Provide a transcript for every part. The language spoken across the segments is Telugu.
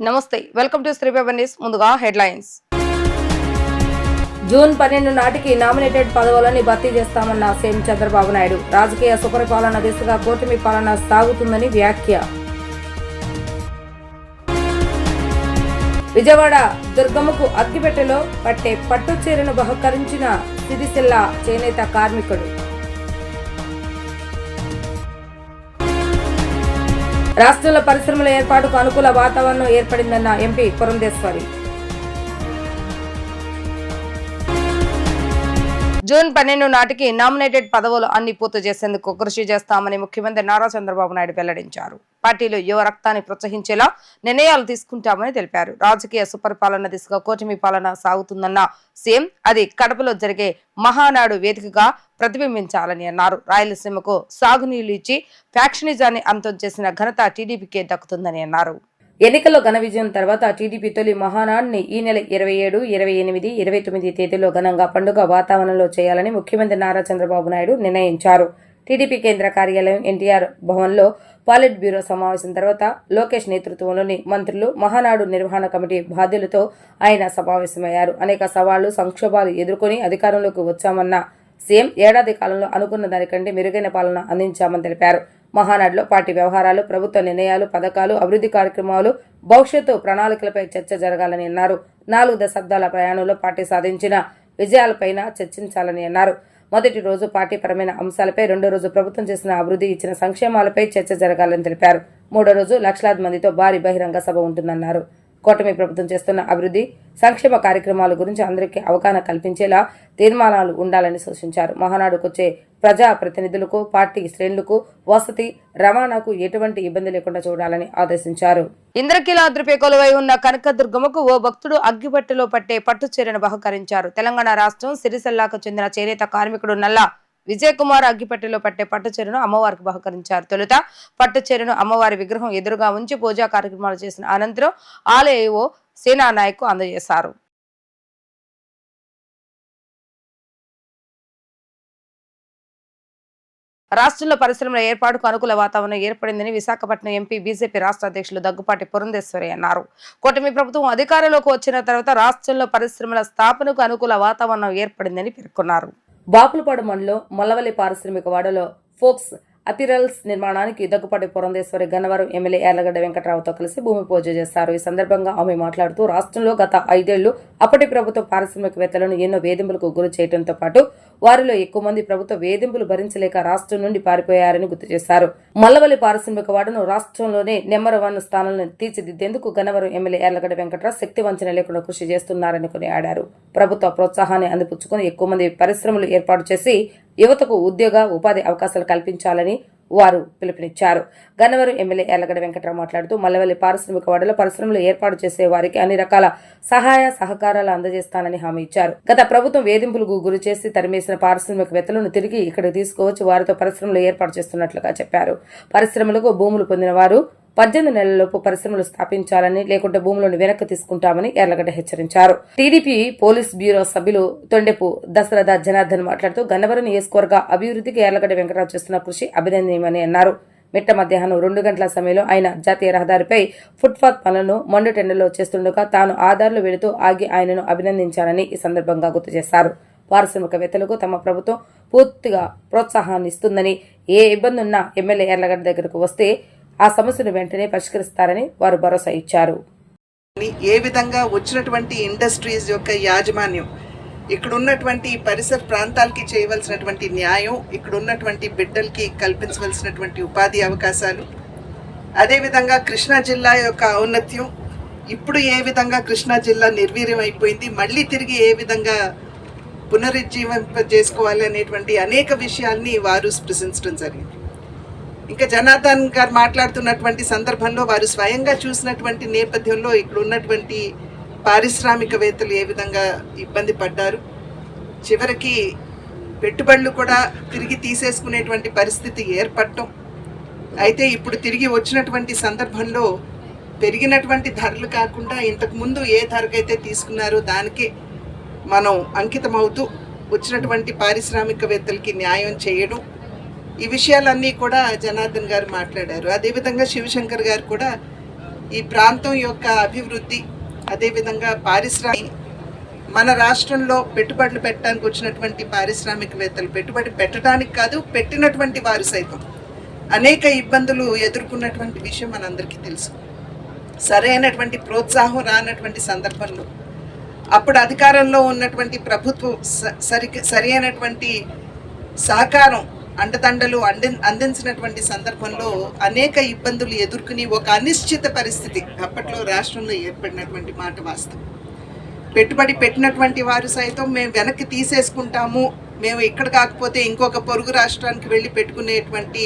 నమస్తే, welcome to Shri paper news. ముందుగా హెడ్లైన్స్. జూన్ 12 నాటికి నామినేటెడ్ పదవులని భర్తీ చేస్తామన్న సీఎం చంద్రబాబు నాయుడు. రాజకీయ సుపరిపాలన దిశగా కూటమి పాలన సాగుతుందని వ్యాఖ్య. విజయవాడ దుర్గమ్మకు అగ్గిపెట్టెలో పట్టే పట్టు చీరను బహుకరించిన సిరిసిల్ల చేనేత కార్మికుడు. రాష్ట్రంలో పరిశ్రమల ఏర్పాటుకు అనుకూల వాతావరణం ఏర్పడిందన్న ఎంపీ పురంధేశ్వరి. జూన్ 12 నాటికి నామినేటెడ్ పదవులు అన్ని పూర్తి చేసేందుకు కృషి చేస్తామని ముఖ్యమంత్రి నారా చంద్రబాబు నాయుడు వెల్లడించారు. పార్టీలో యువ రక్తాన్ని ప్రోత్సహించేలా నిర్ణయాలు తీసుకుంటామని తెలిపారు. రాజకీయ సుపరిపాలన దిశగా కూటమి పాలన సాగుతుందన్న సీఎం అది కడపలో జరిగే మహానాడు వేదికగా ప్రతిబింబించాలని అన్నారు. రాయలసీమకు సాగునీళ్లు ఇచ్చి ఫ్యాక్షనిజాన్ని అంతం చేసిన ఘనత టీడీపీకే దక్కుతుందని అన్నారు. ఎన్నికల్లో ఘన విజయం తర్వాత టీడీపీ తొలి మహానాడుని ఈ నెల 27, 28, 29 తేదీల్లో ఘనంగా పండుగ వాతావరణంలో చేయాలని ముఖ్యమంత్రి నారా చంద్రబాబు నాయుడు నిర్ణయించారు. టీడీపీ కేంద్ర కార్యాలయం ఎన్టీఆర్ భవన్లో పాలిట్ బ్యూరో సమావేశం తర్వాత లోకేష్ నేతృత్వంలోని మంత్రులు, మహానాడు నిర్వహణ కమిటీ బాధ్యులతో ఆయన సమావేశమయ్యారు. అనేక సవాళ్లు, సంక్షోభాలు ఎదుర్కొని అధికారంలోకి వచ్చామన్న సీఎం ఏడాది కాలంలో అనుకున్న దానికంటే మెరుగైన పాలన అందించామని తెలిపారు. మహానాడులో పార్టీ వ్యవహారాలు, ప్రభుత్వ నిర్ణయాలు, పథకాలు, అభివృద్ధి కార్యక్రమాలు, భవిష్యత్తు ప్రణాళికలపై చర్చ జరగాలని అన్నారు. 4 దశాబ్దాల ప్రయాణంలో పార్టీ సాధించిన విజయాలపైన చర్చించాలని అన్నారు. మొదటి రోజు పార్టీ పరమైన అంశాలపై, రెండో రోజు ప్రభుత్వం చేసిన అభివృద్ధి, ఇచ్చిన సంక్షేమాలపై చర్చ జరగాలని తెలిపారు. మూడో రోజు లక్షలాది మందితో భారీ బహిరంగ సభ ఉంటుందన్నారు. కూటమి ప్రభుత్వం చేస్తున్న అభివృద్ధి, సంక్షేమ కార్యక్రమాల గురించి అందరికీ అవగాహన కల్పించేలా తీర్మానాలు ఉండాలని సూచించారు. మహానాడుకొచ్చే ప్రజా ప్రతినిధులకు, పార్టీ శ్రేణులకు వసతి, రవాణాకు ఎటువంటి ఇబ్బంది లేకుండా చూడాలని ఆదేశించారు. ఇంద్రకీలాద్రిపై కొలువై ఉన్న కనకదుర్గమ్మకు ఓ భక్తుడు అగ్గిపెట్టెలో పట్టే పట్టు చీరను బహుకరించారు. తెలంగాణ రాష్ట్రం సిరిసిల్లాకు చెందిన చేనేత కార్మికుడు నల్ల విజయ్ కుమార్ అగ్గిపెట్టెలో పట్టే పట్టు చీరను అమ్మవారికి బహుకరించారు. తొలుత పట్టు చీరను అమ్మవారి విగ్రహం ఎదురుగా ఉంచి పూజా కార్యక్రమాలు చేసిన అనంతరం ఆలయ ఏవో సేనా నాయక్ అందజేశారు. రాష్ట్రంలో పరిశ్రమల ఏర్పాటుకు అనుకూల వాతావరణం ఏర్పడిందని విశాఖపట్నం ఎంపీ బీజేపీ రాష్ట్ర అధ్యక్షులు దగ్గుపాటి పురంధేశ్వరి అన్నారు. కూటమి ప్రభుత్వం అధికారంలోకి వచ్చిన తర్వాత రాష్ట్రంలో పరిశ్రమల స్థాపనకు అనుకూల వాతావరణం ఏర్పడిందని పేర్కొన్నారు. బాపులపాడు మండలం మల్లవల్లి పారిశ్రామిక వాడలో ఫోక్స్ అపిరల్స్ నిర్మాణానికి దగ్గుపాటి పురంధేశ్వరి గన్నవరం ఎమ్మెల్యే యార్లగడ్డ వెంకటరావుతో కలిసి భూమి పూజ చేశారు. ఈ సందర్భంగా ఆమె మాట్లాడుతూ రాష్ట్రంలో గత 5 ఏళ్లు అప్పటి ప్రభుత్వ పారిశ్రామికవేత్తలను ఎన్నో వేధింపులకు గురి చేయడంతో పాటు వారిలో ఎక్కువ మంది ప్రభుత్వ వేధింపులు భరించలేక రాష్ట్రం నుండి పారిపోయారని గుర్తు చేశారు. మల్లవల్లి పారిశ్రామిక వాడను రాష్ట్రంలోనే నెంబర్ 1 స్థానాలను తీర్చిదిద్దేందుకు గన్నవరం ఎమ్మెల్యే యార్లగడ్డ వెంకటరావు శక్తి వంచన లేకుండా కృషి చేస్తున్నారని కొనియాడారు. ప్రభుత్వ ప్రోత్సాహాన్ని అందిపుచ్చుకుని ఎక్కువ మంది పరిశ్రమలు ఏర్పాటు చేసి యువతకు ఉద్యోగ, ఉపాధి అవకాశాలు కల్పించాలని వారు పిలుపునిచ్చారు. గన్నవరం ఎమ్మెల్యే యార్లగడ్డ వెంకటరావు మాట్లాడుతూ మల్లవల్లి పారిశ్రామిక వాడలో పరిశ్రమలు ఏర్పాటు చేసే వారికి అన్ని రకాల సహాయ సహకారాలు అందజేస్తానని హామీ ఇచ్చారు. గత ప్రభుత్వం వేధింపులకు గురి చేసి తరిమేసిన పారిశ్రామికవేత్తలను తిరిగి ఇక్కడికి తీసుకువచ్చి వారితో పరిశ్రమలు ఏర్పాటు చేస్తున్నట్లుగా చెప్పారు. పరిశ్రమలకు భూములు పొందిన వారు 18 నెలలలోపు పరిశ్రమలు స్థాపించాలని, లేకుంటే భూములను వెనక్కి తీసుకుంటామని యార్లగడ్డ హెచ్చరించారు. టీడీపీ పోలీస్ బ్యూరో సభ్యులు తొండెపు దశరథ జనార్దన్ మాట్లాడుతూ గన్నవరం నియోజకవర్గ అభివృద్ధికి యార్లగడ్డ వెంకటరావు చేస్తున్న కృషి అభినందనీయమని అన్నారు. మిట్ట మధ్యాహ్నం 2 గంటల సమయంలో ఆయన జాతీయ రహదారిపై ఫుట్పాత్ పనులను మండు టెండర్లో చేస్తుండగా తాను ఆధార్లు వెళుతూ ఆగి ఆయనను అభినందించాలని ఈ సందర్భంగా గుర్తు చేశారు. పారిశ్రామికవేత్తలకు తమ ప్రభుత్వం పూర్తిగా ప్రోత్సాహాన్ని ఇస్తుందని, ఏ ఇబ్బంది ఉన్నా ఎమ్మెల్యే యార్లగడ్డ దగ్గరకు వస్తే ఆ సమస్యను వెంటనే పరిష్కరిస్తారని వారు భరోసా ఇచ్చారు. ఏ విధంగా వచ్చినటువంటి ఇండస్ట్రీస్ యొక్క యాజమాన్యం, ఇక్కడ ఉన్నటువంటి పరిసర ప్రాంతాలకి చేయవలసినటువంటి న్యాయం, ఇక్కడ ఉన్నటువంటి బిడ్డలకి కల్పించవలసినటువంటి ఉపాధి అవకాశాలు, అదేవిధంగా కృష్ణా జిల్లా యొక్క ఔన్నత్యం, ఇప్పుడు ఏ విధంగా కృష్ణా జిల్లా నిర్వీర్యం అయిపోయింది, మళ్ళీ తిరిగి ఏ విధంగా పునరుజ్జీవింప చేసుకోవాలి అనేటువంటి అనేక విషయాల్ని వారు స్పృశించడం జరిగింది. ఇంకా జనార్దన్ గారు మాట్లాడుతున్నటువంటి సందర్భంలో వారు స్వయంగా చూసినటువంటి నేపథ్యంలో ఇక్కడ ఉన్నటువంటి పారిశ్రామికవేత్తలు ఏ విధంగా ఇబ్బంది పడ్డారు, చివరికి పెట్టుబడులు కూడా తిరిగి తీసేసుకునేటువంటి పరిస్థితి ఏర్పడటం. అయితే ఇప్పుడు తిరిగి వచ్చినటువంటి సందర్భంలో పెరిగినటువంటి ధరలు కాకుండా ఇంతకుముందు ఏ ధరకైతే తీసుకున్నారో దానికే మనం అంకితమవుతూ వచ్చినటువంటి పారిశ్రామికవేత్తలకి న్యాయం చేయడం, ఈ విషయాలన్నీ కూడా జనార్దన్ గారు మాట్లాడారు. అదేవిధంగా శివశంకర్ గారు కూడా ఈ ప్రాంతం యొక్క అభివృద్ధి, అదేవిధంగా పారిశ్రామిక, మన రాష్ట్రంలో పెట్టుబడులు పెట్టడానికి వచ్చినటువంటి పారిశ్రామికవేత్తలు పెట్టుబడి పెట్టడానికి కాదు, పెట్టినటువంటి వారు సైతం అనేక ఇబ్బందులు ఎదుర్కొన్నటువంటి విషయం మనందరికీ తెలుసు. సరైనటువంటి ప్రోత్సాహం రానటువంటి సందర్భంలో అప్పుడు అధికారంలో ఉన్నటువంటి ప్రభుత్వం సరి అయినటువంటి సహకారం, అండదండలు అందించినటువంటి సందర్భంలో అనేక ఇబ్బందులు ఎదుర్కొని ఒక అనిశ్చిత పరిస్థితి అప్పట్లో రాష్ట్రంలో ఏర్పడినటువంటి మాట వాస్తవం. పెట్టుబడి పెట్టినటువంటి వారు సైతం మేము వెనక్కి తీసేసుకుంటాము, మేము ఇక్కడ కాకపోతే ఇంకొక పొరుగు రాష్ట్రానికి వెళ్ళి పెట్టుకునేటువంటి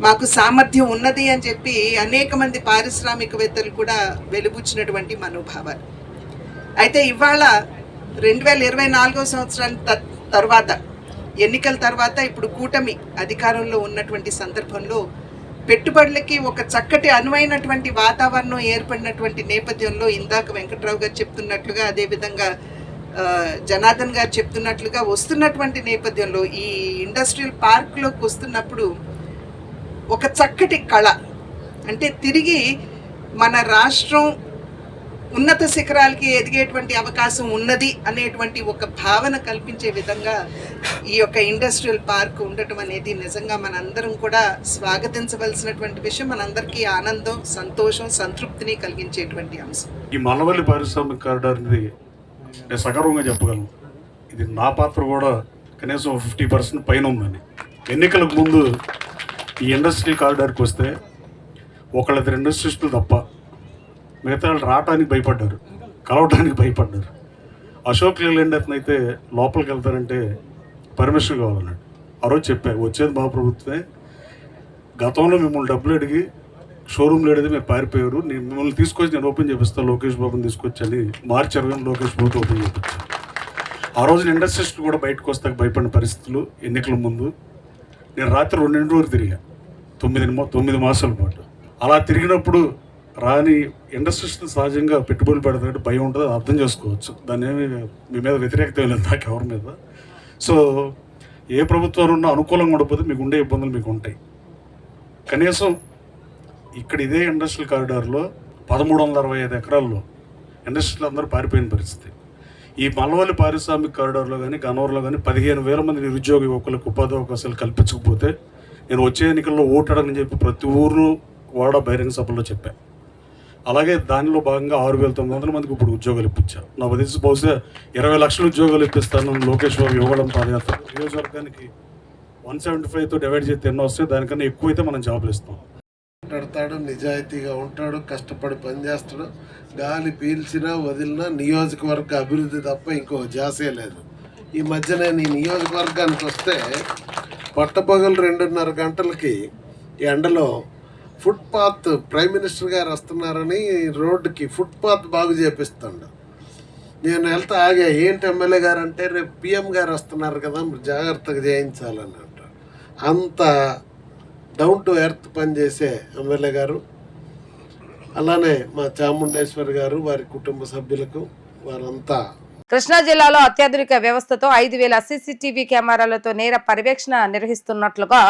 మాకు సామర్థ్యం ఉన్నది అని చెప్పి అనేక మంది పారిశ్రామికవేత్తలు కూడా వెలుబుచ్చినటువంటి మనోభావాలు. అయితే ఇవాళ 2024 సంవత్సరాల తర్వాత, ఎన్నికల తర్వాత ఇప్పుడు కూటమి అధికారంలో ఉన్నటువంటి సందర్భంలో పెట్టుబడులకి ఒక చక్కటి అనువైనటువంటి వాతావరణం ఏర్పడినటువంటి నేపథ్యంలో ఇందాక వెంకట్రావు గారు చెప్తున్నట్లుగా, అదేవిధంగా జనార్దన్ గారు చెప్తున్నట్లుగా వస్తున్నటువంటి నేపథ్యంలో ఈ ఇండస్ట్రియల్ పార్క్లోకి వస్తున్నప్పుడు ఒక చక్కటి కళ, అంటే తిరిగి మన రాష్ట్రం ఉన్నత శిఖరాలకి ఎదిగేటువంటి అవకాశం ఉన్నది అనేటువంటి ఒక భావన కల్పించే విధంగా ఈ యొక్క ఇండస్ట్రియల్ పార్క్ ఉండటం అనేది నిజంగా మనందరం కూడా స్వాగతించవలసినటువంటి విషయం. మనందరికీ ఆనందం, సంతోషం, సంతృప్తిని కలిగించేటువంటి అంశం. ఈ మల్లవల్లి పారిశ్రామిక కారిడార్ అనేది నేను సగర్వంగా చెప్పగలను. ఇది నా పాత్ర కూడా కనీసం 50% పైన ఉందని. ఎన్నికలకు ముందు ఈ ఇండస్ట్రియల్ కారిడార్కి వస్తే ఒకళ్ళిద్దరు ఇండస్ట్రియలిస్టులు తప్ప మిగతా వాళ్ళు రావడానికి భయపడ్డారు, కలవటానికి భయపడ్డారు. అశోక్ లేలాండ్ అతను అయితే లోపలికి వెళ్తారంటే పర్మిషన్ కావాలన్నాడు. ఆ రోజు చెప్పారు, వచ్చేది మా ప్రభుత్వమే, గతంలో మిమ్మల్ని డబ్బులు అడిగి షోరూమ్లో అడిగితే మీరు పారిపోయారు, నేను మిమ్మల్ని తీసుకొచ్చి నేను ఓపెన్ చేపిస్తాను, లోకేష్ బాబుని తీసుకొచ్చని మార్చి 20 లోకేష్ బాబు ఓపెన్ చేయించాను. ఆ రోజున ఇండస్ట్రియలిస్టులు కూడా బయటకు వస్తాక భయపడిన పరిస్థితులు. ఎన్నికల ముందు నేను రాత్రి 2 వరకు తిరిగా, 9 మాసాల పాటు. అలా తిరిగినప్పుడు రాని ఇండస్ట్రీస్ని సహజంగా పెట్టుబడులు పెడతారంటే భయం ఉంటుంది, అర్థం చేసుకోవచ్చు. దాన్ని ఏమి మీ మీద వ్యతిరేకత లేదు నాకు, ఎవరి మీద. సో ఏ ప్రభుత్వం ఉన్నా అనుకూలంగా ఉండకపోతే మీకు ఉండే ఇబ్బందులు మీకు ఉంటాయి. కనీసం ఇక్కడ ఇదే ఇండస్ట్రియల్ కారిడార్లో 1365 ఎకరాల్లో ఇండస్ట్రీలు అందరూ పారిపోయిన పరిస్థితి. ఈ మల్లవల్లి పారిశ్రామిక కారిడార్లో కానీ గన్నవరంలో కానీ 15,000 మంది నిరుద్యోగ యువకులకు ఉపాధి అవకాశాలు కల్పించకపోతే నేను వచ్చే ఎన్నికల్లో ఓటాడని చెప్పి ప్రతి ఊరు వాడ బహిరంగ సభల్లో చెప్పాను. అలాగే దానిలో భాగంగా 6,900 మందికి ఇప్పుడు ఉద్యోగాలు ఇప్పించారు. నాకు తెలిసి బహుశా 20 లక్షల ఉద్యోగాలు ఇప్పిస్తాను లోకేష్ బాబు యువగడం పాదయాత్ర. నియోజకవర్గానికి 175తో డివైడ్ చేస్తే ఎన్నో వస్తాయి, దానికన్నా ఎక్కువైతే మనం జాబులు ఇస్తాం. మాట్లాడతాడు, నిజాయితీగా ఉంటాడు, కష్టపడి పనిచేస్తాడు. గాలి పీల్చినా వదిలినా నియోజకవర్గ అభివృద్ధి తప్ప ఇంకో జాసే లేదు. ఈ మధ్య నేను ఈ నియోజకవర్గానికి వస్తే పట్టపగలు 2:30 గంటలకి ఎండలో ఫుట్పాత్, ప్రైమ్ మినిస్టర్ గారు వస్తున్నారని రోడ్డుకి ఫుట్పాత్ బాగు చేపిస్తాడు. నేను వెళ్తా ఆగా, ఏంటి ఎమ్మెల్యే గారు అంటే రేపు పిఎం గారు వస్తున్నారు కదా జాగ్రత్తగా చేయించాలని అంటారు. అంత డౌన్ టు ఎర్త్ పనిచేసే ఎమ్మెల్యే గారు. అలానే మా చాముండేశ్వరి గారు, వారి కుటుంబ సభ్యులకు వారంతా. కృష్ణా జిల్లాలో అత్యాధునిక వ్యవస్థతో 5,000 సీసీటీవీ కెమెరాలతో నేర పర్యవేక్షణ నిర్వహిస్తున్నట్లుగా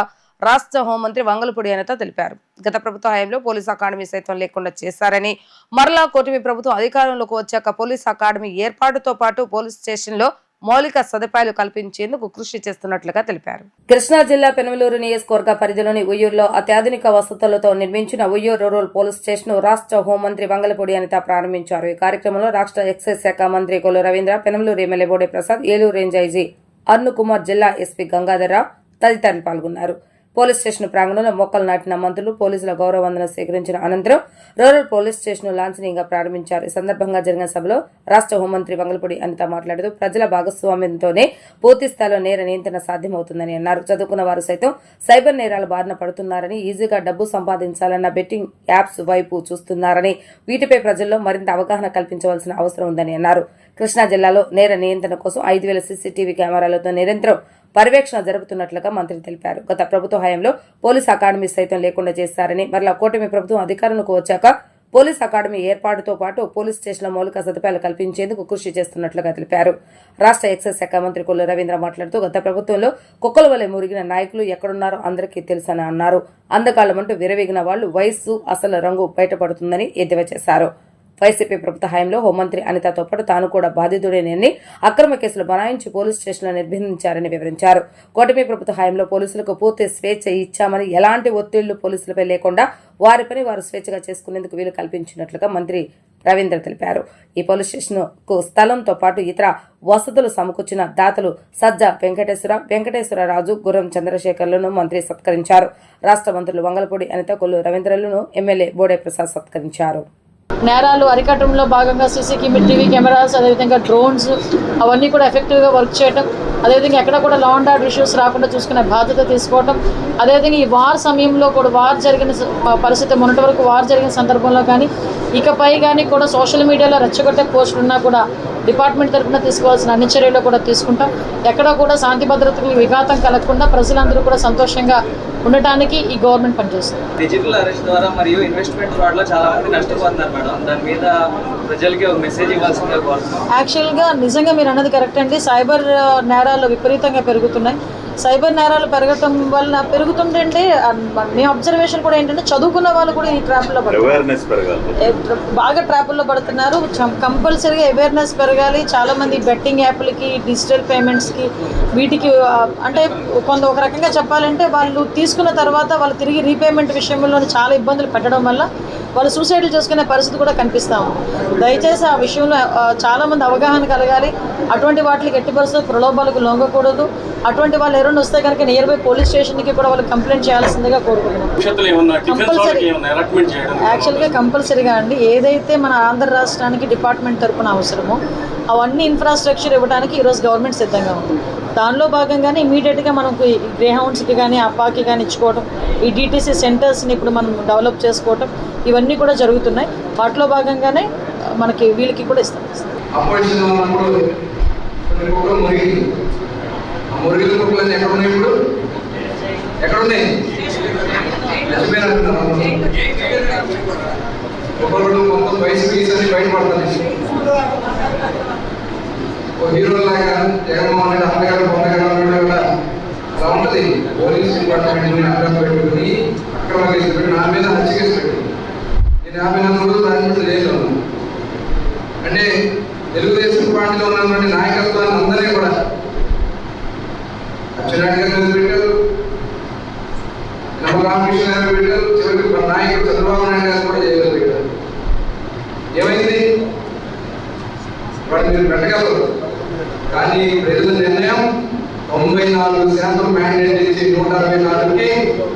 రాష్ట్ర హోంమంత్రి వంగలపూడి అనిత తెలిపారు. గత ప్రభుత్వ హయాంలో పోలీస్ అకాడమీ సైతం లేకుండా చేశారని, మరలా కూటమి ప్రభుత్వం అధికారంలోకి వచ్చాక పోలీస్ అకాడమీ ఏర్పాటుతో పాటు పోలీస్ స్టేషన్లో మౌలిక సదుపాయాలు కల్పించేందుకు కృషి చేస్తున్నట్లుగా తెలిపారు. కృష్ణా జిల్లా పెనమలూరు నియోజకవర్గ పరిధిలోని ఉయ్యూరులో అత్యాధునిక వసతులతో నిర్మించిన ఉయ్యూరు రూరల్ పోలీస్ స్టేషన్ రాష్ట్ర హోంమంత్రి వంగలపూడి అనిత ప్రారంభించారు. ఈ కార్యక్రమంలో రాష్ట్ర ఎక్సైజ్ శాఖ మంత్రి Kollu Ravindra, Penamaluru MLA Bode Prasad, Eluru range IG Arun Kumar, జిల్లా ఎస్పీ గంగాధరరావు తదితరులు పాల్గొన్నారు. పోలీస్ స్టేషన్ ప్రాంగణంలో మొక్కలు నాటిన మంత్రులు పోలీసుల గౌరవ వందనం స్వీకరించిన అనంతరం రూరల్ పోలీస్ స్టేషన్ లాంఛనీయంగా ప్రారంభించారు. ఈ సందర్భంగా జరిగిన సభలో రాష్ట్ర హోంమంత్రి వంగలపూడి అనిత మాట్లాడుతూ ప్రజల భాగస్వామ్యంతోనే పూర్తి స్థాయిలో నేర నియంత్రణ సాధ్యమవుతుందని అన్నారు. చదువుకున్న వారు సైతం సైబర్ నేరాల బారిన పడుతున్నారని, ఈజీగా డబ్బు సంపాదించాలన్న బెట్టింగ్ యాప్స్ వైపు చూస్తున్నారని, వీటిపై ప్రజల్లో మరింత అవగాహన కల్పించవలసిన అవసరం ఉందని అన్నారు. కృష్ణా జిల్లాలో నేర నియంత్రణ కోసం 5,000 సీసీటీవీ కెమెరాలతో నిరంతరం పర్యవేక్షణ జరుపుతున్నట్లుగా మంత్రి తెలిపారు. గత ప్రభుత్వ హయాంలో పోలీస్ అకాడమీ సైతం లేకుండా చేశారని, మరలా కూటమి ప్రభుత్వం అధికారంలోకి వచ్చాక పోలీస్ అకాడమీ ఏర్పాటుతో పాటు పోలీస్ స్టేషన్ల మౌలిక సదుపాయాలు కల్పించేందుకు కృషి చేస్తున్నట్లుగా తెలిపారు. రాష్ట్ర ఎక్సైజ్ శాఖ మంత్రి కొల్లు రవీంద్ర మాట్లాడుతూ గత ప్రభుత్వంలో కుక్కల వలె మురిగిన నాయకులు ఎక్కడున్నారో అందరికీ తెలుసని అన్నారు. అందకాలమంటూ విరవీగిన వాళ్లు వయస్సు అసలు రంగు బయటపడుతుందని ఎద్దేవా చేశారు. వైసీపీ ప్రభుత్వ హయాంలో హోంమంత్రి అనితతో పాటు తాను కూడా బాధితుడేనని అక్రమ కేసులు బనాయించి పోలీస్ స్టేషన్లో నిర్బంధించారని వివరించారు. కూటమి ప్రభుత్వ హయాంలో పోలీసులకు పూర్తి స్వేచ్ఛ ఇచ్చామని ఎలాంటి ఒత్తిళ్లు పోలీసులపై లేకుండా వారి పని వారు స్వేచ్ఛగా చేసుకునేందుకు వీలు కల్పించినట్లుగా మంత్రి రవీంద్ర తెలిపారు. ఈ పోలీస్ స్టేషన్ కు స్థలంతో పాటు ఇతర వసతులు సమకూర్చిన దాతలు సజ్జ వెంకటేశ్వరరాజు, గుర్రం చంద్రశేఖర్లను మంత్రి సత్కరించారు. రాష్ట్ర మంత్రులు వంగలపూడి అనిత, కొల్లు రవీంద్రలను ఎమ్మెల్యే బోడే ప్రసాద్ సత్కరించారు. నేరాలు అరికట్టడంలో భాగంగా సీసీ టీవీ కెమెరాస్, అదేవిధంగా డ్రోన్స్ అవన్నీ కూడా ఎఫెక్టివ్గా వర్క్ చేయడం, అదేవిధంగా ఎక్కడ కూడా లా అండ్ ఆర్డర్ ఇష్యూస్ రాకుండా చూసుకునే బాధ్యత తీసుకోవడం, అదేవిధంగా ఈ వార్ సమయంలో కూడా వార్ జరిగిన పరిస్థితి మొన్నటి వరకు వార్ జరిగిన సందర్భంలో కానీ ఇకపై కానీ కూడా సోషల్ మీడియాలో రెచ్చగొట్టే పోస్టులు ఉన్నా కూడా డిపార్ట్మెంట్ తరఫున తీసుకోవాల్సిన అన్ని చర్యలు కూడా తీసుకుంటాం. ఎక్కడా కూడా శాంతి భద్రతలకు విఘాతం కలగకుండా ప్రజలందరూ కూడా సంతోషంగా ఉండటానికి ఈ గవర్నమెంట్ పనిచేస్తుంది. డిజిటల్ అరెస్ట్ ద్వారా మరియు ఇన్వెస్ట్మెంట్ ఫ్రాడ్లో చాలా మంది నష్టపోతున్నారు మేడం. దాని మీద ప్రజలకి ఒక మెసేజ్ ఇవ్వాల్సిందిగా కోరుతున్నాం. యాక్చువల్గా నిజంగా మీరు అన్నది కరెక్ట్ అండి. సైబర్ నేరాలు విపరీతంగా పెరుగుతున్నాయి. సైబర్ నేరాలు పెరగటం వల్ల పెరుగుతుంటే మీ అబ్జర్వేషన్ కూడా ఏంటంటే చదువుకున్న వాళ్ళు కూడా ఈ ట్రాప్లో బాగా ట్రాపుల్లో పడుతున్నారు. కంపల్సరీగా అవేర్నెస్ పెరగాలి. చాలామంది బెట్టింగ్ యాప్లకి, డిజిటల్ పేమెంట్స్కి వీటికి అంటే ఒక రకంగా చెప్పాలంటే వాళ్ళు తీసుకున్న తర్వాత వాళ్ళు తిరిగి రీపేమెంట్ విషయంలో చాలా ఇబ్బందులు పెట్టడం వల్ల వాళ్ళు సూసైడ్లు చేసుకునే పరిస్థితి కూడా కనిపిస్తాము. దయచేసి ఆ విషయంలో చాలామంది అవగాహన కలగాలి. అటువంటి వాటికి ఎట్టి పరిస్థితుల్లో ప్రలోభాలకు లొంగకూడదు. అటువంటి వాళ్ళు ఎవరైనా వస్తే కనుక నియర్ బై పోలీస్ స్టేషన్కి కూడా వాళ్ళు కంప్లైంట్ చేయాల్సిందిగా కోరుకుంటున్నాం. యాక్చువల్గా కంపల్సరీగా అండి ఏదైతే మన ఆంధ్ర రాష్ట్రానికి డిపార్ట్మెంట్ తరఫున అవసరమో అవన్నీ ఇన్ఫ్రాస్ట్రక్చర్ ఇవ్వడానికి ఈరోజు గవర్నమెంట్ సిద్ధంగా ఉంది. దానిలో భాగంగానే ఇమీడియట్గా మనకు ఈ గ్రే హౌండ్స్కి కానీ అప్పాకి కానీ ఇచ్చుకోవడం, ఈ డిటీసీ సెంటర్స్ని ఇప్పుడు మనం డెవలప్ చేసుకోవటం ఇవన్నీ కూడా జరుగుతున్నాయి. వాటిలో భాగంగానే మనకి వీళ్ళకి కూడా ఇస్తాం. హీరోలాగా జగన్మోహన్ రెడ్డి అమ్మగారు పొందగలను కూడా అలా ఉంటుంది. పోలీస్ డిపార్ట్మెంట్ అడ్డం పెట్టుకుని అక్రమ కేసు పెట్టి నా మీద హత్య కేసు పెట్టి నేను 54 రోజులు రాజమండ్రి జైల్లో ఉన్నాను. అంటే తెలుగుదేశం పార్టీలో ఉన్నటువంటి నాయకత్వాన్ని అందరినీ కూడా అచ్చెన్నాయుడు గారి మీద పెట్టారు, రామకృష్ణ గారు పెట్టారు, చివరికి నాయకుడు చంద్రబాబు నాయుడు గారు కూడా జైల్లో పెట్టారు. ఏమైంది? వాడు మీరు పెట్టగలరు, కానీ ప్రజల నిర్ణయం 94% మ్యాండేట్ ఇచ్చి 164కి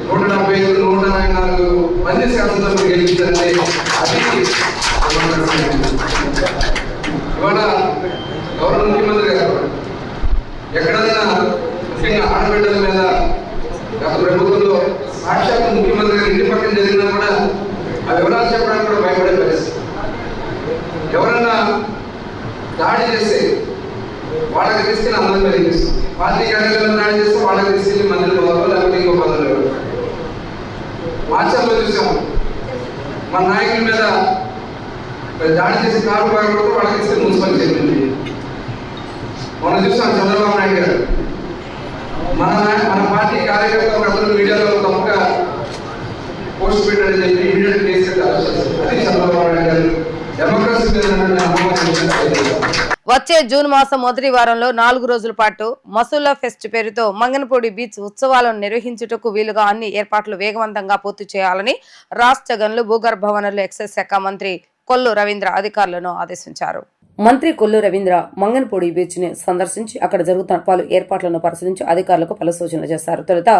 175 124 మంది శాసనసభ్యులు గెలిపించారంటే అది ఇవాళ గౌరవ ముఖ్యమంత్రి గారు ఎక్కడైనా ముఖ్యంగా ఆడబిడ్డల మీద గత ప్రభుత్వంలో సాక్షాత్ ముఖ్యమంత్రి గారు ఇంటి పక్కన జరిగినా కూడా ఆ వివరాలు చెప్పడానికి కూడా భయపడే పరిస్థితి. ఎవరన్నా దాడి చేస్తే వాళ్ళకి తీసుకెళ్ళి అందరి మీద తీసుకుంది. పార్టీ కార్యాలయంలో దాడి చేస్తే వాళ్ళకి తీసుకెళ్ళి మంత్రి పదవులు లేకపోతే ఇంకో పదవులు. మార్చల్లో చూసాము మన నాయకుల మీద దాడి చేసి కారు బాగపడితే వాళ్ళకి తీసుకెళ్ళి మున్సిపల్ చెప్పింది. మనం చూసాం చంద్రబాబు నాయుడు గారు మన పార్టీ కార్యకర్తలు అందరూ మీడియాలో తప్పుగా పోస్ట్ పెట్టారని చెప్పి ఇమీడియట్ కేసు అది చంద్రబాబు నాయుడు గారు డెమోక్రసీ మీద. వచ్చే జూన్ మాసం మొదటి వారంలో 4 రోజుల పాటు మసూలా ఫెస్ట్ పేరుతో మంగనపూడి బీచ్ ఉత్సవాలను నిర్వహించుటకు వీలుగా అన్ని ఏర్పాట్లు వేగవంతంగా పూర్తి చేయాలని రాష్ట్ర గనులు, భూగర్భ వనరులు, ఎక్సైజ్ శాఖ మంత్రి కొల్లు రవీంద్ర అధికారులను ఆదేశించారు. మంత్రి కొల్లు రవీంద్ర మంగనపూడి బీచ్ ని సందర్శించి అక్కడ జరుగుతున్న పలు ఏర్పాట్లను పరిశీలించి అధికారులకు పలు సూచనలు చేశారు. తొలుత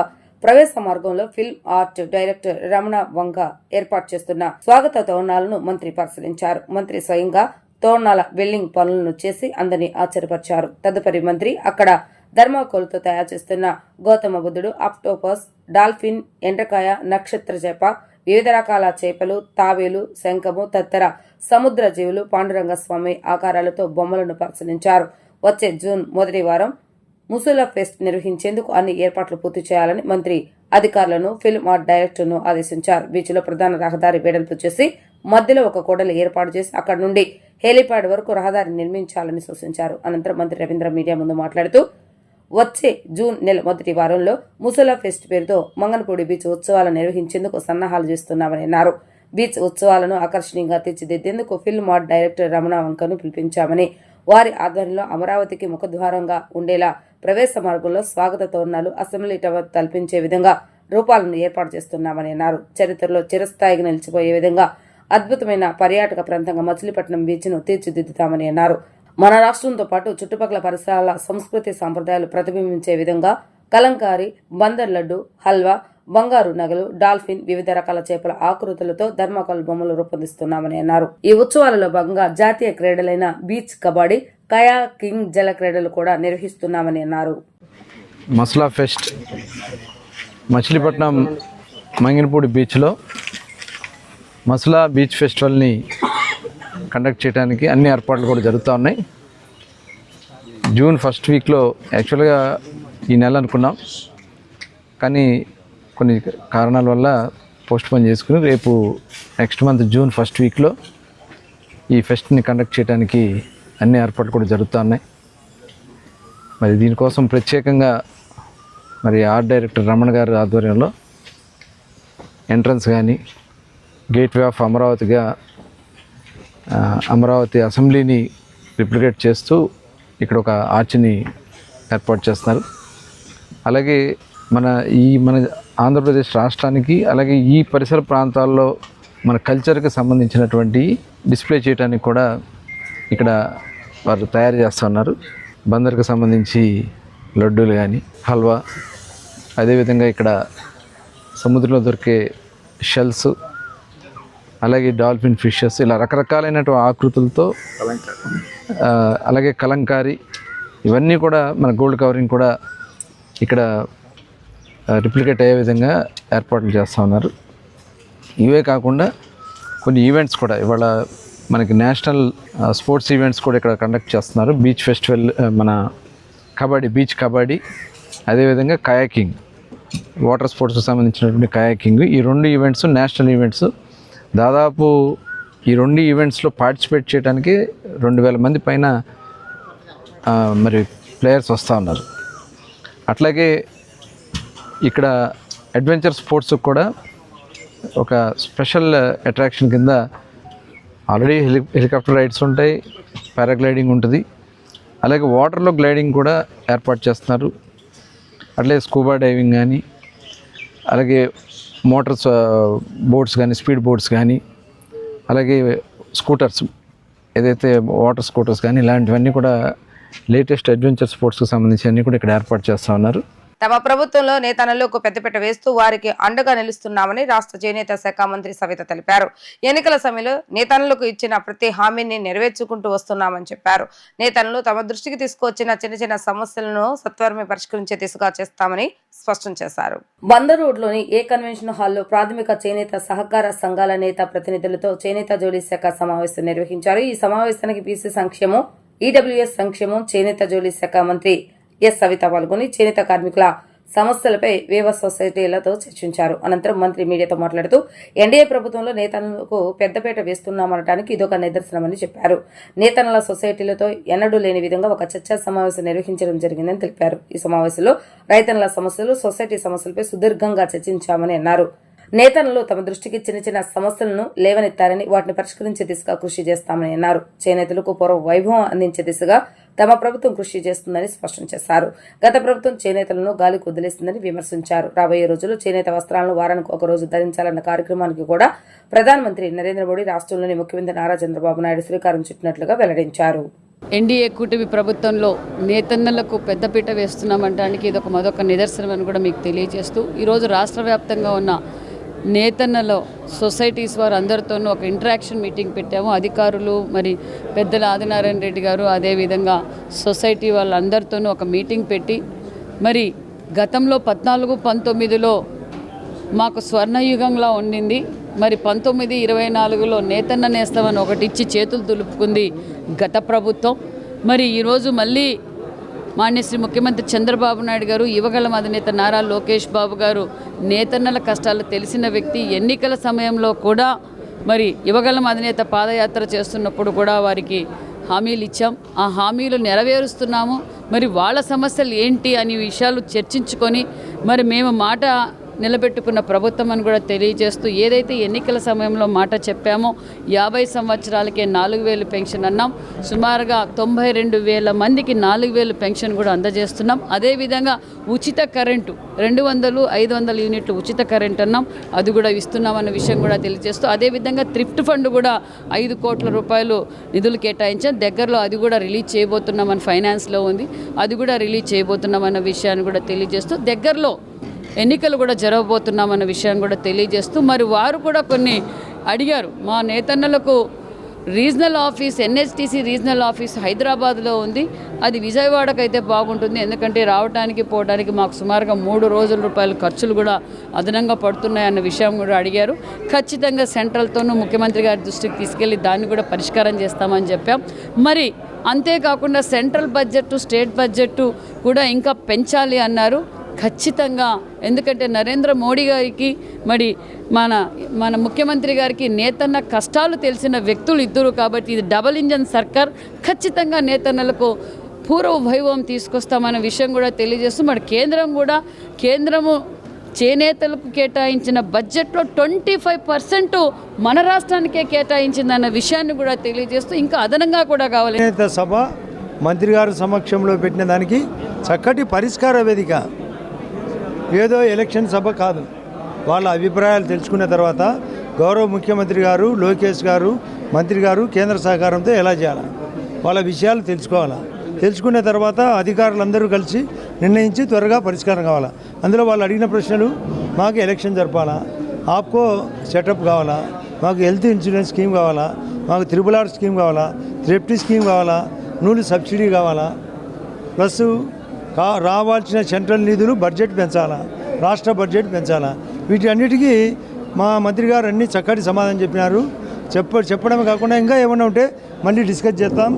ప్రవేశ మార్గంలో ఫిల్మ్ ఆర్ట్ డైరెక్టర్ రమణ వంగ ఏర్పాటు చేస్తున్న స్వాగత తోరణాలను మంత్రి పరిశీలించారు. మంత్రి స్వయంగా తోరణాల వెల్డింగ్ పనులను చేసి అందరినీ ఆశ్చర్యపరిచారు. తదుపరి మంత్రి అక్కడ ధర్మాకోల్తో తయారు చేస్తున్న గౌతమ బుద్ధుడు, ఆక్టోపస్, డాల్ఫిన్, ఎండ్రకాయ, నక్షత్ర చేప, వివిధ రకాల చేపలు, తాబేలు, శంఖము తదితర సముద్ర జీవులు, పాండురంగ స్వామి ఆకారాలతో బొమ్మలను పరిశీలించారు. వచ్చే జూన్ మొదటి వారం ముసలా ఫెస్ట్ నిర్వహించేందుకు అన్ని ఏర్పాట్లు పూర్తి చేయాలని మంత్రి అధికారులను ఫిల్మ్ ఆర్ట్ డైరెక్టర్ను ఆదేశించారు. బీచ్లో ప్రధాన రహదారి వెడల్పు చేసి మధ్యలో ఒక కూడలి ఏర్పాటు చేసి అక్కడి నుండి హెలీప్యాడ్ వరకు రహదారి నిర్మించాలని సూచించారు. అనంతరం మంత్రి రవీంద్ర మీడియా ముందు మాట్లాడుతూ వచ్చే జూన్ నెల మొదటి వారంలో ముసలా ఫెస్ట్ పేరుతో మంగనపూడి బీచ్ ఉత్సవాలు నిర్వహించేందుకు సన్నాహాలు చేస్తున్నామని అన్నారు. బీచ్ ఉత్సవాలను ఆకర్షణీయంగా తీర్చిదిద్దేందుకు ఫిల్మ్ ఆర్ట్ డైరెక్టర్ రమణ వంకను పిలిపించామని, వారి ఆధ్వర్యంలో అమరావతికి ముఖద్వారంగా ఉండేలా ప్రవేశ మార్గంలో స్వాగత తోరణాలు, అసెంబ్లీ టవర్ తలపించే విధంగా రూపాలను ఏర్పాటు చేస్తున్నామని అన్నారు. చరిత్రలో చిరస్థాయిగా నిలిచిపోయే విధంగా అద్భుతమైన పర్యాటక ప్రాంతంగా మచిలీపట్నం బీచ్ ను తీర్చిదిద్దుతామని అన్నారు. మన రాష్ట్రంతో పాటు చుట్టుపక్కల పరిసరాల సంస్కృతి సంప్రదాయాలు ప్రతిబింబించే విధంగా కలంకారీ, బందర్ లడ్డు, హల్వా, బంగారు నగలు, డాల్ఫిన్, వివిధ రకాల చేపల ఆకృతులతో ధర్మకాల్ బొమ్మలు రూపొందిస్తున్నామని అన్నారు. ఈ ఉత్సవాలలో భాగంగా జాతీయ క్రీడలైన బీచ్ కబడ్డీ, కయాకింగ్, జల క్రీడలు కూడా నిర్వహిస్తున్నామని అన్నారు. ముసలా ఫెస్ట్ మచిలీపట్నం మంగినపూడి బీచ్లో ముసలా బీచ్ ఫెస్టివల్ని కండక్ట్ చేయడానికి అన్ని ఏర్పాట్లు కూడా జరుగుతూ ఉన్నాయి. జూన్ ఫస్ట్ వీక్లో యాక్చువల్గా ఈ నెల అనుకున్నాం, కానీ కొన్ని కారణాల వల్ల పోస్ట్పోన్ చేసుకుని రేపు నెక్స్ట్ మంత్ జూన్ ఫస్ట్ వీక్లో ఈ ఫెస్ట్ని కండక్ట్ చేయడానికి అన్ని ఏర్పాట్లు కూడా జరుగుతూ ఉన్నాయి. మరి దీనికోసం ప్రత్యేకంగా మరి ఆర్ట్ డైరెక్టర్ రమణ గారి ఆధ్వర్యంలో ఎంట్రన్స్ కానీ గేట్వే ఆఫ్ అమరావతిగా అమరావతి అసెంబ్లీని రిప్లికేట్ చేస్తూ ఇక్కడ ఒక ఆర్చ్ని ఏర్పాటు చేస్తున్నారు. అలాగే మన ఆంధ్రప్రదేశ్ రాష్ట్రానికి అలాగే ఈ పరిసర ప్రాంతాల్లో మన కల్చర్కి సంబంధించినటువంటి డిస్ప్లే చేయడానికి కూడా ఇక్కడ వారు తయారు చేస్తున్నారు. బందర్కి సంబంధించి లడ్డూలు కానీ, హల్వా, అదేవిధంగా ఇక్కడ సముద్రంలో దొరికే షెల్స్, అలాగే డాల్ఫిన్ ఫిషెస్, ఇలా రకరకాలైనటువంటి ఆకృతులతో, అలాగే కలంకారీ, ఇవన్నీ కూడా మన గోల్డ్ కవరింగ్ కూడా ఇక్కడ రిప్లికేట్ అయ్యే విధంగా ఏర్పాట్లు చేస్తూ ఉన్నారు. ఇవే కాకుండా కొన్ని ఈవెంట్స్ కూడా ఇవాళ మనకి నేషనల్ స్పోర్ట్స్ ఈవెంట్స్ కూడా ఇక్కడ కండక్ట్ చేస్తున్నారు. బీచ్ ఫెస్టివల్, మన కబడ్డీ, బీచ్ కబడ్డీ, అదేవిధంగా కయాకింగ్, వాటర్ స్పోర్ట్స్కి సంబంధించినటువంటి కయాకింగ్, ఈ రెండు ఈవెంట్స్ నేషనల్ ఈవెంట్స్. దాదాపు ఈ రెండు ఈవెంట్స్లో పార్టిసిపేట్ చేయడానికి 2000 మంది పైన మరి ప్లేయర్స్ వస్తూ ఉన్నారు. అట్లాగే ఇక్కడ అడ్వెంచర్ స్పోర్ట్స్ కూడా ఒక స్పెషల్ అట్రాక్షన్ కింద ఆల్రెడీ హెలికాప్టర్ రైడ్స్ ఉంటాయి, పారాగ్లైడింగ్ ఉంటుంది, అలాగే వాటర్లో గ్లైడింగ్ కూడా ఏర్పాటు చేస్తున్నారు. అట్లాగే స్కూబా డైవింగ్ కానీ, అలాగే మోటార్స్ బోట్స్ కానీ, స్పీడ్ బోట్స్ కానీ, అలాగే స్కూటర్స్, ఏదైతే వాటర్ స్కూటర్స్ కానీ, ఇలాంటివన్నీ కూడా లేటెస్ట్ అడ్వెంచర్ స్పోర్ట్స్కి సంబంధించి అన్నీ కూడా ఇక్కడ ఏర్పాటు చేస్తూ ఉన్నారు. తమ ప్రభుత్వంలో నేతన్నలకు పెద్దపీట వేస్తూ వారికి అండగా నిలుస్తున్నామని రాష్ట్ర చేనేత శాఖ మంత్రి సవిత తెలిపారు. ఎన్నికల సమయంలో నేతన్నలకు ఇచ్చిన ప్రతి హామీని నెరవేర్చుకుంటూ వస్తున్నామని చెప్పారు. నేతన్నలు తమ దృష్టికి తీసుకువచ్చిన చిన్న చిన్న సమస్యలను సత్వరమే పరిష్కరించే దిశగా చేస్తామని స్పష్టం చేశారు. బందర్ రోడ్లోని ఏ కన్వెన్షన్ హాల్లో ప్రాథమిక చేనేత సహకార సంఘాల నేత ప్రతినిధులతో చేనేత జోడీ శాఖ సమావేశం నిర్వహించారు. ఈ సమావేశానికి బీసీ సంక్షేమం, ఈడబ్ల్యూఎస్ సంక్షేమం, చేనేత జోడీ శాఖ మంత్రి ఎస్ సవిత పాల్గొని చేనేత కార్మికుల సమస్యలపై వేవ సొసైటీలతో చర్చించారు. అనంతరం మంత్రి మీడియాతో మాట్లాడుతూ ఎన్డీఏ ప్రభుత్వంలో నేతన్నలకు పెద్దపీట వేస్తున్నామనడానికి ఇదొక నిదర్శనమని చెప్పారు. నేతన్నల సొసైటీలతో ఎన్నడూ లేని విధంగా ఒక చర్చా సమావేశం నిర్వహించడం జరిగిందని తెలిపారు. ఈ సమావేశంలో రైతన్నల సమస్యలు, సొసైటీ సమస్యలపై సుదీర్ఘంగా చర్చించామని అన్నారు. నేతన్నలు తమ దృష్టికి చిన్న చిన్న సమస్యలను లేవనెత్తారని వాటిని పరిష్కరించే దిశగా కృషి చేస్తామని అన్నారు. చేనేతలకు పూర్వ వైభవం అందించే దిశగా తమ ప్రభుత్వం కృషి చేస్తుందని స్పష్టం చేశారు. గత ప్రభుత్వం చేనేతలను గాలికి వదిలేసిందని విమర్శించారు. రాబోయే రోజుల్లో చేనేత వస్త్రాలను వారానికి ఒక రోజు ధరించాలన్న కార్యక్రమానికి కూడా ప్రధానమంత్రి నరేంద్ర మోడీ రాష్ట్రంలోని ముఖ్యమంత్రి నారా చంద్రబాబు నాయుడు శ్రీకారం చుట్టినట్లుగా వెల్లడించారు. ఎన్డీఏ కూటమి ప్రభుత్వంలో నేతన్నలకు పెద్దపీట వేస్తున్నామంటానికి ఇది మరొక నిదర్శనం అని కూడా మీకు తెలియజేస్తూ ఈరోజు రాష్ట్ర వ్యాప్తంగా ఉన్న నేతన్నలో సొసైటీస్ వారు అందరితోనూ ఒక ఇంటరాక్షన్ మీటింగ్ పెట్టాము. అధికారులు, మరి పెద్దల ఆదినారాయణ రెడ్డి గారు, అదేవిధంగా సొసైటీ వాళ్ళందరితోనూ ఒక మీటింగ్ పెట్టి, మరి గతంలో 14-19లో మాకు స్వర్ణయుగంలా ఉండింది, మరి 19-24లో నేతన్న నేస్తామని ఒకటి ఇచ్చి చేతులు దులుపుకుంది గత ప్రభుత్వం. మరి ఈరోజు మళ్ళీ మాన్యశ్రీ ముఖ్యమంత్రి చంద్రబాబు నాయుడు గారు, యువగళం అధినేత నారా లోకేష్ బాబు గారు నేతన్నల కష్టాలు తెలిసిన వ్యక్తి. ఎన్నికల సమయంలో కూడా మరి యువగళం అధినేత పాదయాత్ర చేస్తున్నప్పుడు కూడా వారికి హామీలు ఇచ్చాం. ఆ హామీలు నెరవేరుస్తున్నాము. మరి వాళ్ళ సమస్యలు ఏంటి అనే విషయాలు చర్చించుకొని మరి మేము మాట నిలబెట్టుకున్న ప్రభుత్వం అని కూడా తెలియజేస్తూ, ఏదైతే ఎన్నికల సమయంలో మాట చెప్పామో 50 సంవత్సరాలకే 4,000 పెన్షన్ అన్నాం. సుమారుగా 92,000 మందికి 4,000 పెన్షన్ కూడా అందజేస్తున్నాం. అదేవిధంగా ఉచిత కరెంటు 200, 500 యూనిట్లు ఉచిత కరెంట్ అన్నాం, అది కూడా ఇస్తున్నామన్న విషయం కూడా తెలియజేస్తూ, అదేవిధంగా థ్రిఫ్ట్ ఫండ్ కూడా 5 కోట్ల రూపాయలు నిధులు కేటాయించాం. దగ్గరలో అది కూడా రిలీజ్ చేయబోతున్నామని ఫైనాన్స్లో ఉంది, అది కూడా రిలీజ్ చేయబోతున్నామన్న విషయాన్ని కూడా తెలియజేస్తూ, దగ్గరలో ఎన్నికలు కూడా జరగబోతున్నామన్న విషయాన్ని కూడా తెలియజేస్తూ, మరి వారు కూడా కొన్ని అడిగారు. మా నేతన్నలకు రీజనల్ ఆఫీస్, ఎన్హెచ్టీసీ రీజనల్ ఆఫీస్ హైదరాబాద్లో ఉంది, అది విజయవాడకైతే బాగుంటుంది, ఎందుకంటే రావడానికి పోవడానికి మాకు సుమారుగా 3 రోజుల రూపాయల ఖర్చులు కూడా అదనంగా పడుతున్నాయన్న విషయం కూడా అడిగారు. ఖచ్చితంగా సెంట్రల్తోనూ ముఖ్యమంత్రి గారి దృష్టికి తీసుకెళ్ళి దాన్ని కూడా పరిష్కారం చేస్తామని చెప్పాం. మరి అంతేకాకుండా సెంట్రల్ బడ్జెట్, స్టేట్ బడ్జెట్ కూడా ఇంకా పెంచాలి అన్నారు. ఖచ్చితంగా, ఎందుకంటే నరేంద్ర మోడీ గారికి మరి మన ముఖ్యమంత్రి గారికి నేతన్న కష్టాలు తెలిసిన వ్యక్తులు ఇద్దరు కాబట్టి ఇది డబుల్ ఇంజన్ సర్కార్. ఖచ్చితంగా నేతన్నలకు పూర్వ వైభవం తీసుకొస్తామన్న విషయం కూడా తెలియజేస్తూ, మరి కేంద్రము చేనేతలకు కేటాయించిన బడ్జెట్లో 25% మన రాష్ట్రానికే కేటాయించిందన్న విషయాన్ని కూడా తెలియజేస్తూ, ఇంకా అదనంగా కూడా కావాలి. చేనేత సభ మంత్రి గారి సమక్షంలో పెట్టిన దానికి చక్కటి పరిష్కార వేదిక, ఏదో ఎలక్షన్ సభ కాదు. వాళ్ళ అభిప్రాయాలు తెలుసుకున్న తర్వాత గౌరవ ముఖ్యమంత్రి గారు, లోకేష్ గారు, మంత్రి గారు కేంద్ర సహకారంతో ఎలా చేయాలి, వాళ్ళ విషయాలు తెలుసుకోవాలా. తెలుసుకున్న తర్వాత అధికారులందరూ కలిసి నిర్ణయించి త్వరగా పరిష్కారం కావాలా. అందులో వాళ్ళు అడిగిన ప్రశ్నలు, మాకు ఎలక్షన్ జరపాలా, ఆప్కో సెటప్ కావాలా, మాకు హెల్త్ ఇన్సూరెన్స్ స్కీమ్ కావాలా, మాకు RRR స్కీమ్ కావాలా, థ్రిఫ్ట్ స్కీమ్ కావాలా, నూనె సబ్సిడీ కావాలా, ప్లస్ రావాల్సిన సెంట్రల్ నిధులు బడ్జెట్ పెంచాలా, రాష్ట్ర బడ్జెట్ పెంచాలా. వీటన్నిటికీ మా మంత్రి గారు అన్ని చక్కటి సమాధానం చెప్పినారు. చెప్పడమే కాకుండా ఇంకా ఏమైనా ఉంటే మళ్ళీ డిస్కస్ చేస్తాం.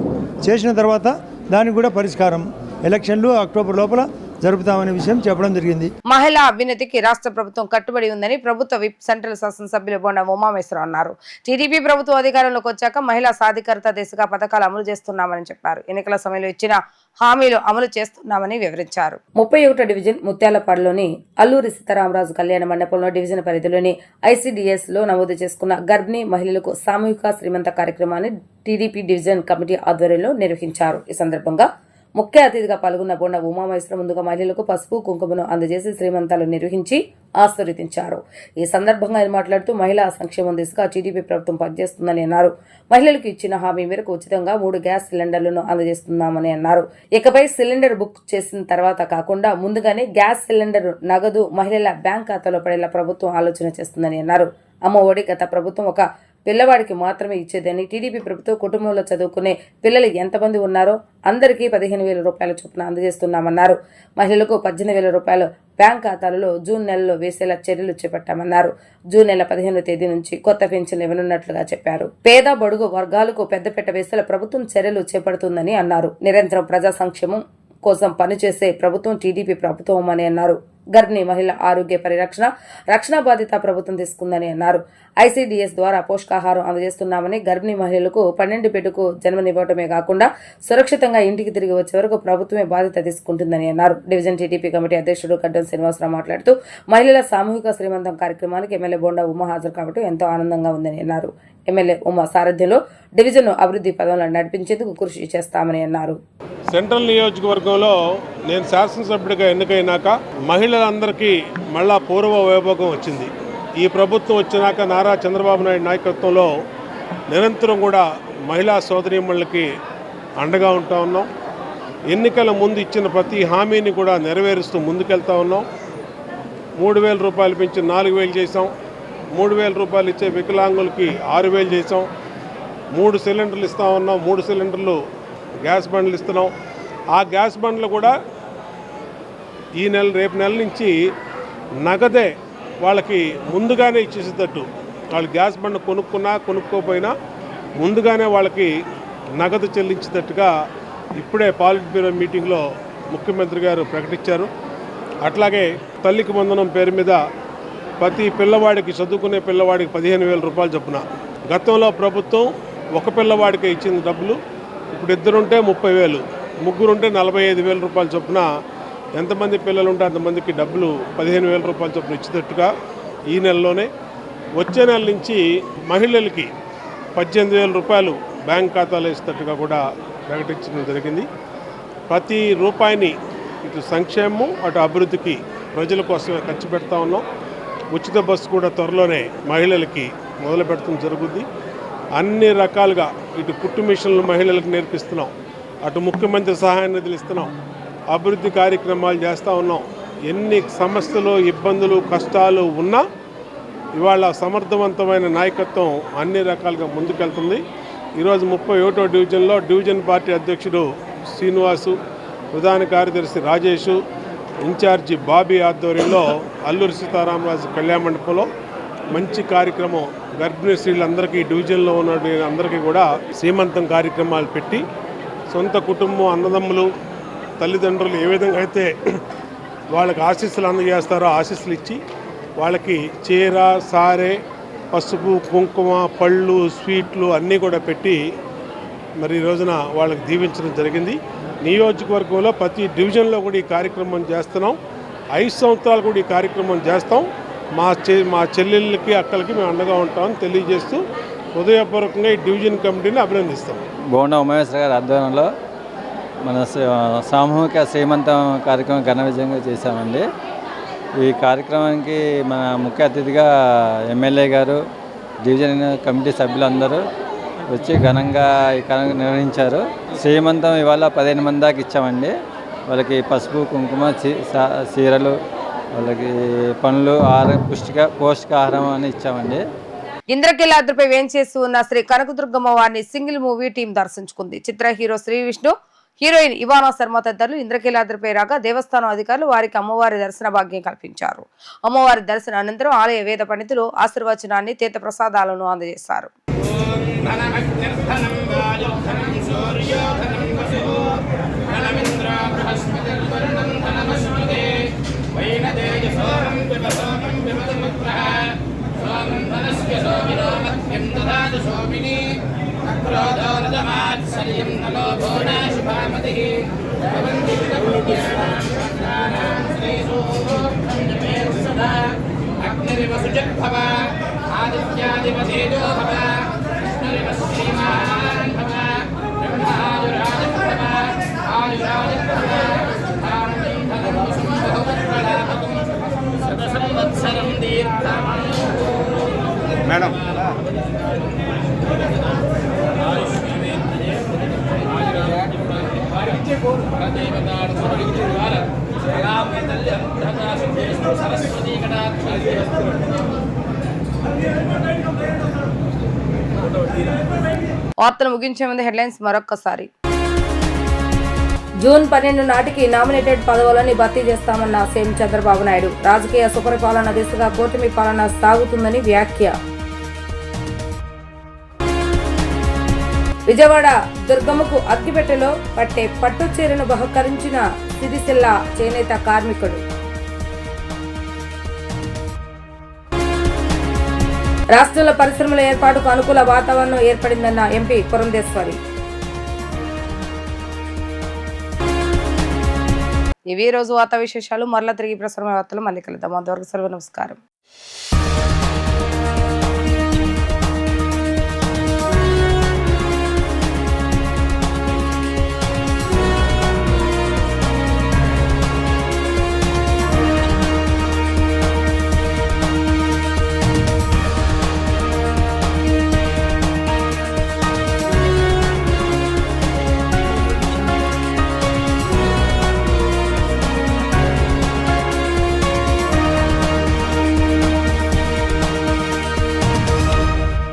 చేసిన తర్వాత దానికి కూడా పరిష్కారం ఎలక్షన్లు అక్టోబర్ లోపల జరుపుతామనే విషయం చెప్పడం జరిగింది. మహిళా అభ్యున్నతికి రాష్ట్ర ప్రభుత్వం కట్టుబడి ఉందని ప్రభుత్వ విప్ సెంట్రల్ శాసనసభ్యులు బొండ ఉమామేశ్వరరావు అన్నారు. టీడీపీ ప్రభుత్వం అధికారంలోకి వచ్చాక మహిళా సాధికారత దిశగా పథకాలు అమలు చేస్తున్నామని చెప్పారు. ఎన్నికల సమయంలో ఇచ్చిన హామీలు అమలు చేస్తున్నామని వివరించారు. 31వ డివిజన్ ముత్యాలపాడులోని అల్లూరి సీతారామరాజు కళ్యాణ మండపంలో డివిజన్ పరిధిలోని ICDS లో నమోదు చేసుకున్న గర్భిణీ మహిళలకు సామూహిక శ్రీమంత కార్యక్రమాన్ని టీడీపీ డివిజన్ కమిటీ ఆధ్వర్యంలో నిర్వహించారు. ఈ సందర్భంగా ముఖ్య అతిథిగా పాల్గొన్న బొండ ఉమామేశ్వరం ముందుగా మహిళలకు పసుపు కుంకుమను అందజేసి శ్రీమంతాలు నిర్వహించి ఆశీర్వదించారు. ఈ సందర్భంగా ఆయన మాట్లాడుతూ మహిళా సంక్షేమం దిశగా టీడీపీ ప్రభుత్వం పనిచేస్తుందని అన్నారు. మహిళలకు ఇచ్చిన హామీ మేరకు ఉచితంగా 3 గ్యాస్ సిలిండర్లను అందజేస్తున్నామని అన్నారు. ఇకపై సిలిండర్ బుక్ చేసిన తర్వాత కాకుండా ముందుగానే గ్యాస్ సిలిండర్ నగదు మహిళల బ్యాంక్ ఖాతాలో పడేలా ప్రభుత్వం ఆలోచన చేస్తుందని అన్నారు. అమ్మ ఒడి గత ప్రభుత్వం ఒక పిల్లవాడికి మాత్రమే ఇచ్చేదని, టీడీపీ ప్రభుత్వం కుటుంబంలో చదువుకునే పిల్లలు ఎంతమంది ఉన్నారో అందరికీ 15,000 రూపాయల చొప్పున అందజేస్తున్నామన్నారు. మహిళలకు 18,000 రూపాయలు బ్యాంక్ ఖాతాలలో జూన్ నెలలో వేసేలా చర్యలు చేపట్టామన్నారు. జూన్ నెల 15వ తేదీ నుంచి కొత్త పెన్షన్ ఇవ్వనున్నట్లుగా చెప్పారు. పేద బడుగు వర్గాలకు పెద్దపీట వేసేలా ప్రభుత్వం చర్యలు చేపడుతుందని అన్నారు. నిరంతరం ప్రజా సంక్షేమం కోసం పనిచేసే ప్రభుత్వం టీడీపీ ప్రభుత్వం అని అన్నారు. గర్భిణీ మహిళల ఆరోగ్య పరిరక్షణ, రక్షణ బాధ్యత ప్రభుత్వం తీసుకుందని అన్నారు. ICDS ద్వారా పోషకాహారం అందజేస్తున్నామని, గర్భిణీ మహిళలకు 12 బిడ్డకు జన్మనివ్వటమే కాకుండా సురక్షితంగా ఇంటికి తిరిగి వచ్చే వరకు ప్రభుత్వమే బాధ్యత తీసుకుంటుందని అన్నారు. డివిజన్ టీడీపీ కమిటీ అధ్యక్షుడు గడ్డం శ్రీనివాసరావు మాట్లాడుతూ మహిళల సామూహిక శ్రీమంతం కార్యక్రమానికి ఎమ్మెల్యే బొండ ఉమ హాజరు కావడం ఎంతో ఆనందంగా ఉందని అన్నారు. ఎమ్మెల్యే ఉమ సారథ్యంలో డివిజన్ అభివృద్ధి పదంలో నడిపించేందుకు కృషి చేస్తామని అన్నారు. సెంట్రల్ నియోజకవర్గంలో నేను శాసనసభ్యుడిగా ఎన్నికైనాక మహిళలందరికీ మళ్ళా పూర్వ వైభోగం వచ్చింది. ఈ ప్రభుత్వం వచ్చినాక నారా చంద్రబాబు నాయుడు నాయకత్వంలో నిరంతరం కూడా మహిళా సోదరీమణులకి అండగా ఉంటా ఉన్నాం. ఎన్నికల ముందు ఇచ్చిన ప్రతి హామీని కూడా నెరవేరుస్తూ ముందుకెళ్తా ఉన్నాం. 3,000 రూపాయలు పెంచి 4,000 చేసాం. 3,000 రూపాయలు ఇచ్చే వికలాంగులకి 6,000 చేసాం. 3 సిలిండర్లు ఇస్తా ఉన్నాం. 3 సిలిండర్లు గ్యాస్ బండ్లు ఇస్తున్నాం. ఆ గ్యాస్ బండ్లు కూడా రేపు నెల నుంచి నగదే వాళ్ళకి ముందుగానే ఇచ్చేసేటట్టు, వాళ్ళు గ్యాస్ బండ్ కొనుక్కోపోయినా ముందుగానే వాళ్ళకి నగదు చెల్లించేటట్టుగా ఇప్పుడే పాలిట్ బ్యూరో మీటింగ్లో ముఖ్యమంత్రి గారు ప్రకటించారు. అట్లాగే తల్లికి వందనం పేరు మీద ప్రతి పిల్లవాడికి, చదువుకునే పిల్లవాడికి 15,000 రూపాయలు చొప్పున. గతంలో ప్రభుత్వం ఒక పిల్లవాడికి ఇచ్చిన డబ్బులు ఇప్పుడు ఇద్దరుంటే 30,000, ముగ్గురుంటే 45,000 రూపాయల చొప్పున ఎంతమంది పిల్లలు ఉంటే అంతమందికి డబ్బులు 15,000 రూపాయల చొప్పున ఇచ్చేటట్టుగా ఈ నెలలోనే, వచ్చే నెల నుంచి మహిళలకి 18,000 రూపాయలు బ్యాంక్ ఖాతాలో ఇస్తున్నట్టుగా కూడా ప్రకటించడం జరిగింది. ప్రతి రూపాయిని ఇటు సంక్షేమం అటు అభివృద్ధికి ప్రజల కోసమే ఖర్చు పెడతా ఉన్నాం. ఉచిత బస్సు కూడా త్వరలోనే మహిళలకి మొదలు పెడతాం జరుగుద్ది. అన్ని రకాలుగా ఇటు కుట్టు మిషన్లు మహిళలకు నేర్పిస్తున్నాం, అటు ముఖ్యమంత్రి సహాయ నిధులు ఇస్తున్నాం, అభివృద్ధి కార్యక్రమాలు చేస్తూ ఉన్నాం. ఎన్ని సమస్యలు, ఇబ్బందులు, కష్టాలు ఉన్నా ఇవాళ సమర్థవంతమైన నాయకత్వం అన్ని రకాలుగా ముందుకెళ్తుంది. ఈరోజు 31వ డివిజన్లో డివిజన్ పార్టీ అధ్యక్షుడు శ్రీనివాసు, ప్రధాన కార్యదర్శి రాజేషు, ఇన్ఛార్జి బాబీ ఆధ్వర్యంలో అల్లూరి సీతారామరాజు కళ్యాణ మండపంలో మంచి కార్యక్రమం, గర్భిణీ స్త్రీలందరికీ, డివిజన్లో ఉన్న అందరికీ కూడా సీమంతం కార్యక్రమాలు పెట్టి సొంత కుటుంబం, అన్నదమ్ములు, తల్లిదండ్రులు ఏ విధంగా అయితే వాళ్ళకి ఆశీస్సులు అందజేస్తారో ఆశీస్సులు ఇచ్చి వాళ్ళకి చీర, సారె, పసుపు, కుంకుమ, పళ్ళు, స్వీట్లు అన్నీ కూడా పెట్టి మరి ఈ రోజున వాళ్ళకి దీవించడం జరిగింది. నియోజకవర్గంలో ప్రతి డివిజన్లో కూడా ఈ కార్యక్రమం చేస్తున్నాం. 5 సంవత్సరాలు కూడా ఈ కార్యక్రమం చేస్తాం. మా చెల్లెళ్ళకి, అక్కలకి మేము అండగా ఉంటామని తెలియజేస్తూ హృదయపూర్వకంగా ఈ డివిజన్ కమిటీని అభినందిస్తాం. బోండా ఉమేశ్వర గారి ఆధ్వర్యంలో మన సామూహిక శ్రీమంతం కార్యక్రమం ఘన విజయంగా చేశామండి. ఈ కార్యక్రమానికి మన ముఖ్య అతిథిగా ఎమ్మెల్యే గారు, డివిజన్ కమిటీ సభ్యులందరూ వచ్చి ఘనంగా ఈ కార్యక్రమం నిర్వహించారు. శ్రీమంతం ఇవాళ 15 మంది దాకా ఇచ్చామండి. వాళ్ళకి పసుపు, కుంకుమ, చీరలు, వాళ్ళకి పండ్లు, పౌష్టికాహారం అని ఇచ్చామండి. ఇంద్రకీలాద్రిపై వేంచేసి ఉన్న శ్రీ కనకదుర్గమ్మ వారిని సింగిల్ మూవీ టీం దర్శించుకుంది. చిత్ర హీరో శ్రీ విష్ణు, హీరోయిన్ ఇవానా శర్మ తదితరులు ఇంద్రకీలాద్రిపై రాగా దేవస్థానం అధికారులు వారికి అమ్మవారి దర్శన భాగ్యం కల్పించారు. అమ్మవారి దర్శన అనంతరం ఆలయ వేద పండితులు ఆశీర్వచనాన్ని, తీర్థ ప్రసాదాలను అందజేశారు. మేడం వార్తలు ముగించే ముందు హెడ్లైన్స్ మరొక్కసారి. జూన్ 12 నాటికి నామినేటెడ్ పదవులని భర్తీ చేస్తామన్న సీఎం చంద్రబాబు నాయుడు. రాజకీయ సుపరిపాలన దిశగా కూటమి పాలన సాగుతుందని వ్యాఖ్య. విజయవాడ దుర్గమ్మకు అగ్గిపెట్టెలో పట్టే పట్టు చీరను బహుకరించిన సిరిసిల్ల చేనేత కార్మికుడు. రాష్ట్రంలో పరిశ్రమల ఏర్పాటుకు అనుకూల వాతావరణం ఏర్పడిందన్న ఎంపీ పురంధేశ్వరి. ఇవి రోజు వార్తా విశేషాలు. మరలా తిరిగి ప్రసారమైన వార్తలు మళ్ళీ కలుద్దాం. అంతవరకు సెలవు, నమస్కారం.